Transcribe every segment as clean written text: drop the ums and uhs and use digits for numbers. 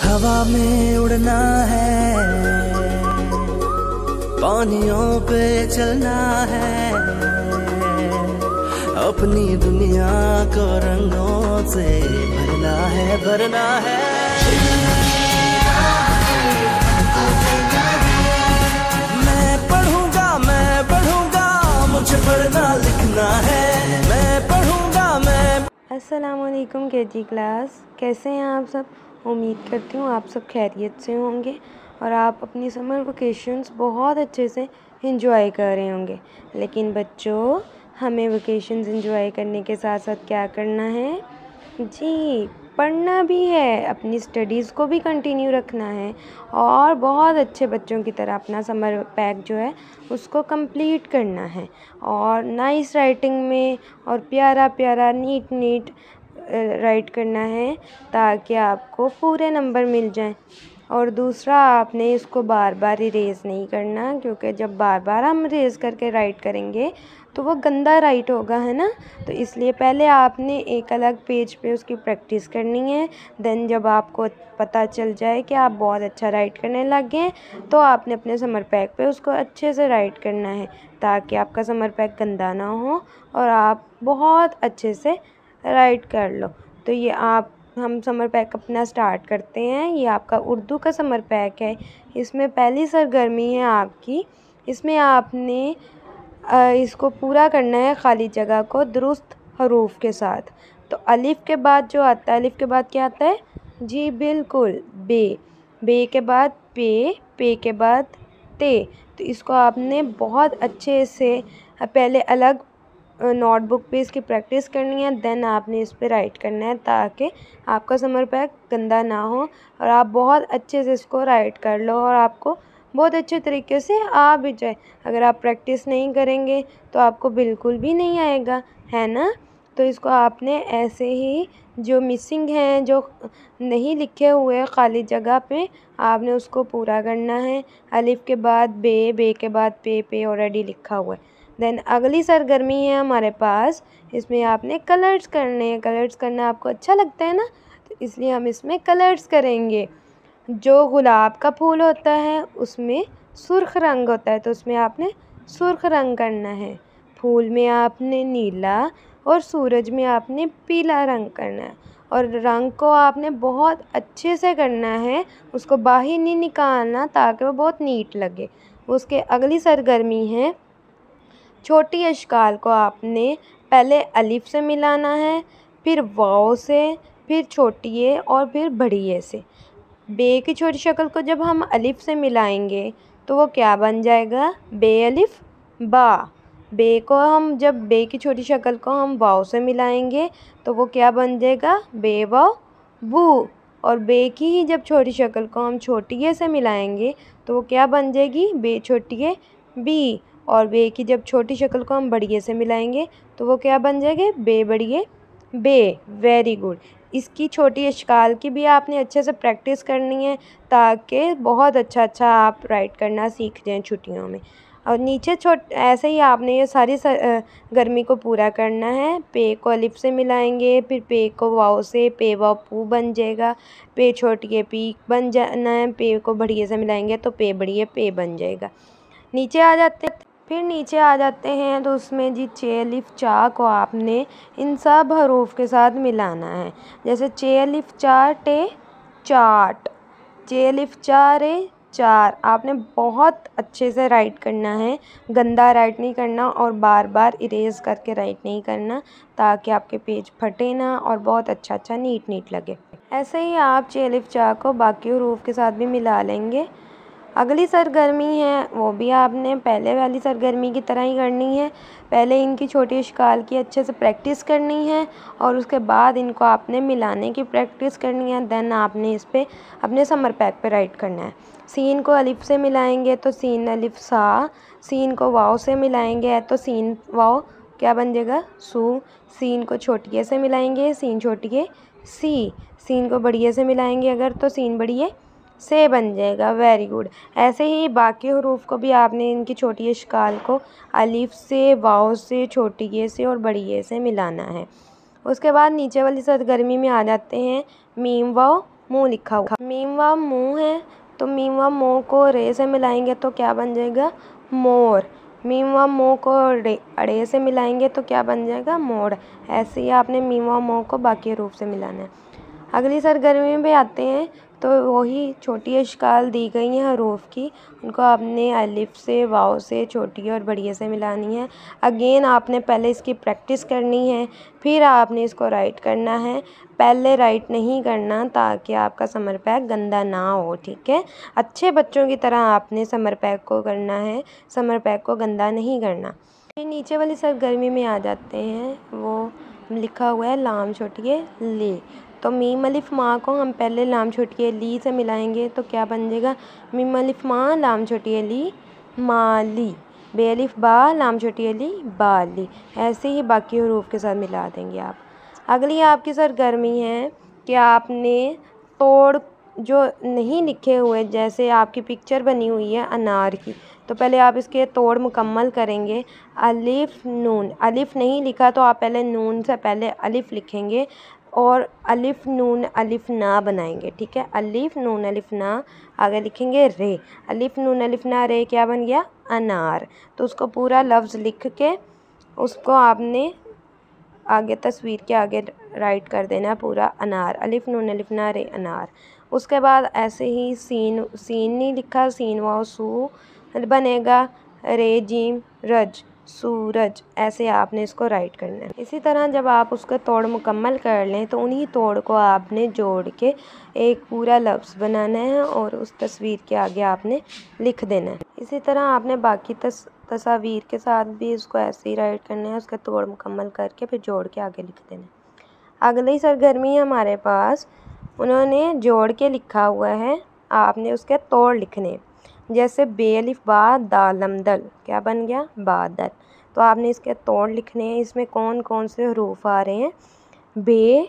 हवा में उड़ना है, पानियों पे चलना है, अपनी दुनिया को रंगों से भरना है, भरना है। मैं पढ़ूंगा, मुझे पढ़ना लिखना है। मैं पढ़ूंगा, अस्सलामुअलैकुम केजी क्लास, कैसे हैं आप सब। उम्मीद करती हूँ आप सब खैरियत से होंगे और आप अपनी समर वेकेशंस बहुत अच्छे से एंजॉय कर रहे होंगे। लेकिन बच्चों, हमें वेकेशंस एंजॉय करने के साथ साथ क्या करना है जी, पढ़ना भी है, अपनी स्टडीज़ को भी कंटिन्यू रखना है और बहुत अच्छे बच्चों की तरह अपना समर पैक जो है उसको कंप्लीट करना है और नाइस राइटिंग में और प्यारा प्यारा नीट राइट करना है ताकि आपको पूरे नंबर मिल जाएं। और दूसरा, आपने इसको बार बार इरेज़ नहीं करना, क्योंकि जब बार बार हम इरेज़ करके राइट करेंगे तो वो गंदा राइट होगा, है ना। तो इसलिए पहले आपने एक अलग पेज पे उसकी प्रैक्टिस करनी है। देन जब आपको पता चल जाए कि आप बहुत अच्छा राइट करने लग गए तो आपने अपने समर पैक पे उसको अच्छे से राइट करना है ताकि आपका समर पैक गंदा ना हो और आप बहुत अच्छे से राइट कर लो। तो ये हम समर पैक अपना स्टार्ट करते हैं। ये आपका उर्दू का समर पैक है। इसमें पहली सरगर्मी है आपकी, इसमें आपने इसको पूरा करना है खाली जगह को दुरुस्त हरूफ के साथ। तो अलिफ के बाद जो आता है, अलिफ के बाद क्या आता है जी, बिल्कुल बे। बे के बाद पे के बाद ते। तो इसको आपने बहुत अच्छे से पहले अलग नोटबुक पे इसकी प्रैक्टिस करनी है, देन आपने इस पे राइट करना है ताकि आपका समर पैक गंदा ना हो और आप बहुत अच्छे से इसको राइट कर लो और आपको बहुत अच्छे तरीके से आ भी जाए। अगर आप प्रैक्टिस नहीं करेंगे तो आपको बिल्कुल भी नहीं आएगा, है ना। तो इसको आपने ऐसे ही जो मिसिंग हैं, जो नहीं लिखे हुए खाली जगह पे, आपने उसको पूरा करना है। अलिफ के बाद बे के बाद पे ऑलरेडी लिखा हुआ है। देन अगली सरगर्मी है हमारे पास, इसमें आपने कलर्स करने हैं। कलर्स करना आपको अच्छा लगता है ना, तो इसलिए हम इसमें कलर्स करेंगे। जो गुलाब का फूल होता है उसमें सुर्ख रंग होता है, तो उसमें आपने सुर्ख रंग करना है। फूल में आपने नीला और सूरज में आपने पीला रंग करना है और रंग को आपने बहुत अच्छे से करना है, उसको बाहर नहीं निकालना ताकि वो बहुत नीट लगे। उसके अगली सरगर्मी है छोटी अशकाल को आपने पहले अलिफ से मिलाना है, फिर वाव से, फिर छोटी ए और फिर बड़ी ए से। बे की छोटी शक्ल को जब हम अलिफ से मिलाएंगे तो वो क्या बन जाएगा, बे अलिफ बा। बे को हम जब बे की छोटी शक्ल को हम वाव से मिलाएंगे तो वो क्या बन जाएगा, बे वाव बू। और बे की ही जब छोटी शक्ल को हम छोटी ए से मिलाएंगे तो वो क्या बन जाएगी, बे छोटी ए बी। और बे की जब छोटी शक्ल को हम बड़ी ए से मिलाएंगे तो वो क्या बन जाएंगे, बे बड़ी ए बे। Very good. इसकी छोटी अशकाल की भी आपने अच्छे से प्रैक्टिस करनी है ताकि बहुत अच्छा आप राइट करना सीख जाएं छुट्टियों में। और नीचे ऐसे ही आपने ये सारी गर्मी को पूरा करना है। पे को अलिफ से मिलाएंगे, फिर पे को वाव से, पे वाव पू बन जाएगा। पे छोटी ए पी बन जाना है, पे को बड़ी ए से मिलाएंगे तो पे बड़ी ए पे बन जाएगा। नीचे आ जाते हैं तो उसमें जी चे अलिफ चा को आपने इन सब हरूफ के साथ मिलाना है। जैसे चे अलिफ चा टे चाट, चे अलिफ चा रे चार। आपने बहुत अच्छे से राइट करना है, गंदा राइट नहीं करना और बार बार इरेज करके राइट नहीं करना ताकि आपके पेज फटे ना और बहुत अच्छा नीट लगे। ऐसे ही आप चे अलिफ चा को बाकी हरूफ के साथ भी मिला लेंगे। अगली सरगर्मी है वो भी आपने पहले वाली सरगर्मी की तरह ही करनी है। पहले इनकी छोटी अशकाल की अच्छे से प्रैक्टिस करनी है और उसके बाद इनको आपने मिलाने की प्रैक्टिस करनी है। देन आपने इस पर अपने समर पैक पे राइट करना है। सीन को अलिफ से मिलाएंगे तो सीन अलिफ सा, सीन को वाव से मिलाएंगे तो सीन वाव क्या बन जाएगा, सू। सीन को छोटी ए से मिलाएंगे, सीन छोटी ए सी। सीन को बड़ी ए से मिलाएंगे अगर तो सीन बड़ी ए से बन जाएगा। Very good. ऐसे ही बाकी हरूफ को भी आपने इनकी छोटी अशकाल को अलिफ से, वाव से, छोटी ए से और बड़ी ए से मिलाना है। उसके बाद नीचे वाली सरगर्मी में आ जाते हैं मीम वाव मुँह लिखा हुआ। मीम व मुँह है तो मीम व मो को रे से मिलाएंगे तो क्या बन जाएगा, मोर। मीम व मो को अड़े से मिलाएंगे तो क्या बन जाएगा, मोड़। ऐसे ही आपने मीम व मो को बाकी रूप से मिलाना है। अगली सरगर्मी में आते हैं तो वही छोटी अशकाल दी गई हैं हरूफ की, उनको आपने अलिफ से, वाव से, छोटी और बड़ी से मिलानी है। अगेन आपने पहले इसकी प्रैक्टिस करनी है, फिर आपने इसको राइट करना है। पहले राइट नहीं करना ताकि आपका समर पैक गंदा ना हो, ठीक है। अच्छे बच्चों की तरह आपने समर पैक को करना है, समर पैक को गंदा नहीं करना। फिर नीचे वाली सरगर्मी में आ जाते हैं, वो लिखा हुआ है लाम छोटी है ले। तो मीम अलिफ माँ को हम पहले लाम छोटी है ली से मिलाएंगे तो क्या बन जाएगा, मीम अलिफ माँ लाम छोटी है ली माली। बे अलिफ बा लाम छोटी है ली बाली। ऐसे ही बाकी हरूफ के साथ मिला देंगे आप। अगली आपकी सरगर्मी है कि आपने तोड़ जो नहीं लिखे हुए, जैसे आपकी पिक्चर बनी हुई है अनार की, तो पहले आप इसके तोड़ मुकम्मल करेंगे। अलिफ नून, अलिफ नहीं लिखा तो आप पहले नून से पहले अलिफ लिखेंगे और अलिफ नून अलिफ ना बनाएंगे, ठीक है। अलिफ नून अलिफ ना, आगे लिखेंगे रे। अलिफ नून अलिफ ना रे क्या बन गया, अनार। तो उसको पूरा लफ्ज़ लिख के उसको आपने आगे तस्वीर के आगे राइट कर देना पूरा अनार, अलिफ नून अलिफ ना रे अनार। उसके बाद ऐसे ही सीन, सीन नहीं लिखा, सीन वाव सू बनेगा, रे जीम रज सूरज। ऐसे आपने इसको राइट करना है। इसी तरह जब आप उसका तोड़ मुकम्मल कर लें तो उन्हीं तोड़ को आपने जोड़ के एक पूरा लफ्ज़ बनाना है और उस तस्वीर के आगे आपने लिख देना है। इसी तरह आपने बाकी तस्वीर के साथ भी इसको ऐसे ही राइट करना है, उसका तोड़ मुकम्मल करके फिर जोड़ के आगे लिख देना है। अगली सरगर्मी है हमारे पास, उन्होंने जोड़ के लिखा हुआ है, आपने उसके तोड़ लिखने। जैसे बे अलिफ बा दालम दल क्या बन गया, बादल। तो आपने इसके तोड़ लिखने हैं। इसमें कौन कौन से हरूफ आ रहे हैं, बे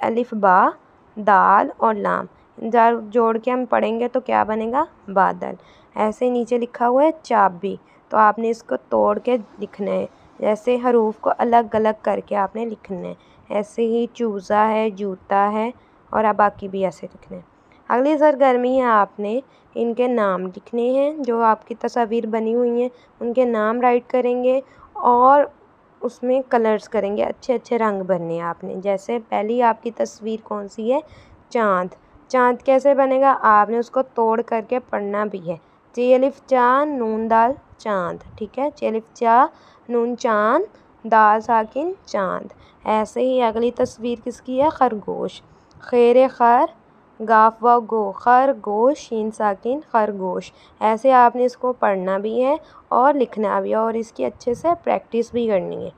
अलिफ बा दाल और लाम, जोड़ के हम पढ़ेंगे तो क्या बनेगा, बादल। ऐसे ही नीचे लिखा हुआ है चाबी, तो आपने इसको तोड़ के लिखना है, जैसे हरूफ को अलग अलग करके आपने लिखना है। ऐसे ही चूज़ा है, जूता है, और अब बाकी भी ऐसे लिखने हैं। अगली सरगर्मी है, आपने इनके नाम लिखने हैं। जो आपकी तस्वीर बनी हुई हैं उनके नाम राइट करेंगे और उसमें कलर्स करेंगे, अच्छे अच्छे रंग भरने हैं आपने। जैसे पहली आपकी तस्वीर कौन सी है, चाँद। चाँद कैसे बनेगा, आपने उसको तोड़ करके पढ़ना भी है। चे अलिफ चा नून दाल चाँद, ठीक है। चे अलिफ चा नून चाँद, दाल साकिन चाँद। ऐसे ही अगली तस्वीर किसकी है, खरगोश। खैर खर गाफ व गो खरगोश, शीन साकिन खरगोश। ऐसे आपने इसको पढ़ना भी है और लिखना भी है और इसकी अच्छे से प्रैक्टिस भी करनी है।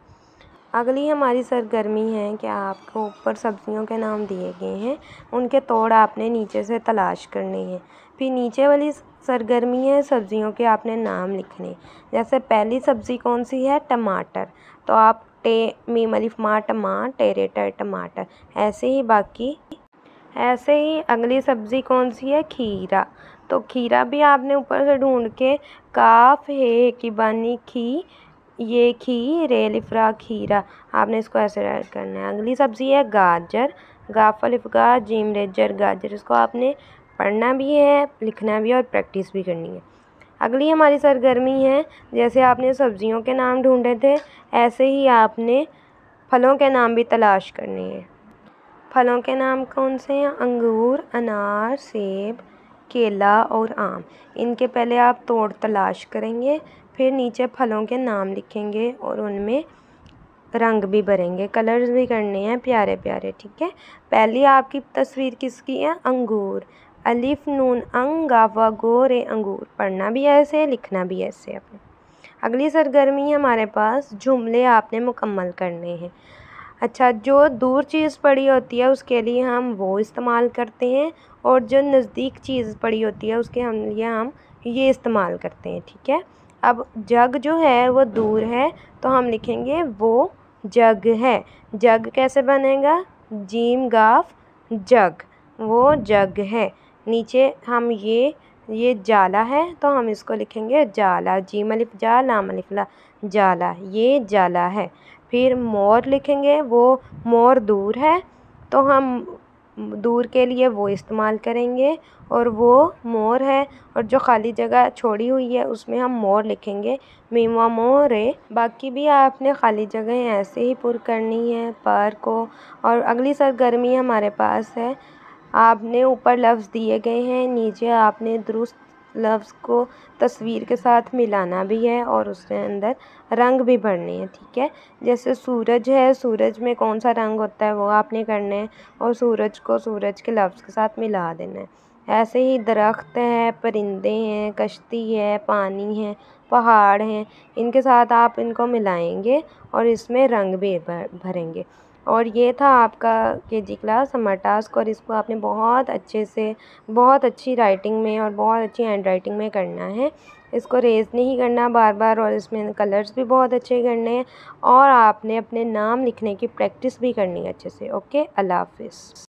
अगली हमारी सरगर्मी है कि आपको ऊपर सब्जियों के नाम दिए गए हैं, उनके तोड़ आपने नीचे से तलाश करने हैं। फिर नीचे वाली सरगर्मी है, सब्जियों के आपने नाम लिखने। जैसे पहली सब्ज़ी कौन सी है, टमाटर, तो आप मीम अलिफ मा टमा टेरेटर टमाटर। ऐसे ही अगली सब्ज़ी कौन सी है, खीरा, तो खीरा भी आपने ऊपर से ढूंढ के काफ है की बानी खी, ये खी रे लिफ्रा खीरा, आपने इसको ऐसे राइट करना है। अगली सब्ज़ी है गाजर, गाफ अलिफ गा जीम रेजर गाजर। इसको आपने पढ़ना भी है, लिखना भी है और प्रैक्टिस भी करनी है। अगली हमारी सरगर्मी है, जैसे आपने सब्जियों के नाम ढूंढे थे ऐसे ही आपने फलों के नाम भी तलाश करने हैं। फलों के नाम कौन से हैं, अंगूर, अनार, सेब, केला और आम। इनके पहले आप तोड़ तलाश करेंगे, फिर नीचे फलों के नाम लिखेंगे और उनमें रंग भी भरेंगे, कलर्स भी करने हैं प्यारे प्यारे, ठीक है। पहली आपकी तस्वीर किसकी है, अंगूर। अलिफ नून अंग गावा गो रे अंगूर, पढ़ना भी ऐसे लिखना भी ऐसे अपने। अगली सरगर्मी है हमारे पास, जुमले आपने मुकम्मल करने हैं। अच्छा, जो दूर चीज़ पड़ी होती है उसके लिए हम वो इस्तेमाल करते हैं और जो नज़दीक चीज़ पड़ी होती है उसके लिए हम ये इस्तेमाल करते हैं, ठीक है। अब जग जो है वो दूर है तो हम लिखेंगे वो जग है। जग कैसे बनेगा, जीम गाफ जग, वो जग है। नीचे हम ये जाला है तो हम इसको लिखेंगे जाला, जीम अलिफ जा लाम अलिफ ला जाला, ये जाला है। फिर मोर लिखेंगे, वो मोर दूर है तो हम दूर के लिए वो इस्तेमाल करेंगे और वो मोर है, और जो खाली जगह छोड़ी हुई है उसमें हम मोर लिखेंगे, मीमा मोरे। बाकी भी आपने खाली जगह ऐसे ही पुर करनी है पर को। और अगली सरगर्मी हमारे पास है, आपने ऊपर लफ्ज़ दिए गए हैं, नीचे आपने दुरुस्त लफ्ज़ को तस्वीर के साथ मिलाना भी है और उसके अंदर रंग भी भरने हैं, ठीक है। जैसे सूरज है, सूरज में कौन सा रंग होता है वो आपने करना है और सूरज को सूरज के लफ्ज़ के साथ मिला देना है। ऐसे ही दरख्त हैं, परिंदे हैं, कश्ती है, पानी है, पहाड़ हैं, इनके साथ आप इनको मिलाएंगे और इसमें रंग भी भरेंगे। और ये था आपका केजी क्लास समर टास्क, और इसको आपने बहुत अच्छे से, बहुत अच्छी राइटिंग में और बहुत अच्छी हैंड राइटिंग में करना है। इसको रेज़ नहीं करना बार बार, और इसमें कलर्स भी बहुत अच्छे करने हैं, और आपने अपने नाम लिखने की प्रैक्टिस भी करनी है अच्छे से। ओके, अल्लाह हाफिज़।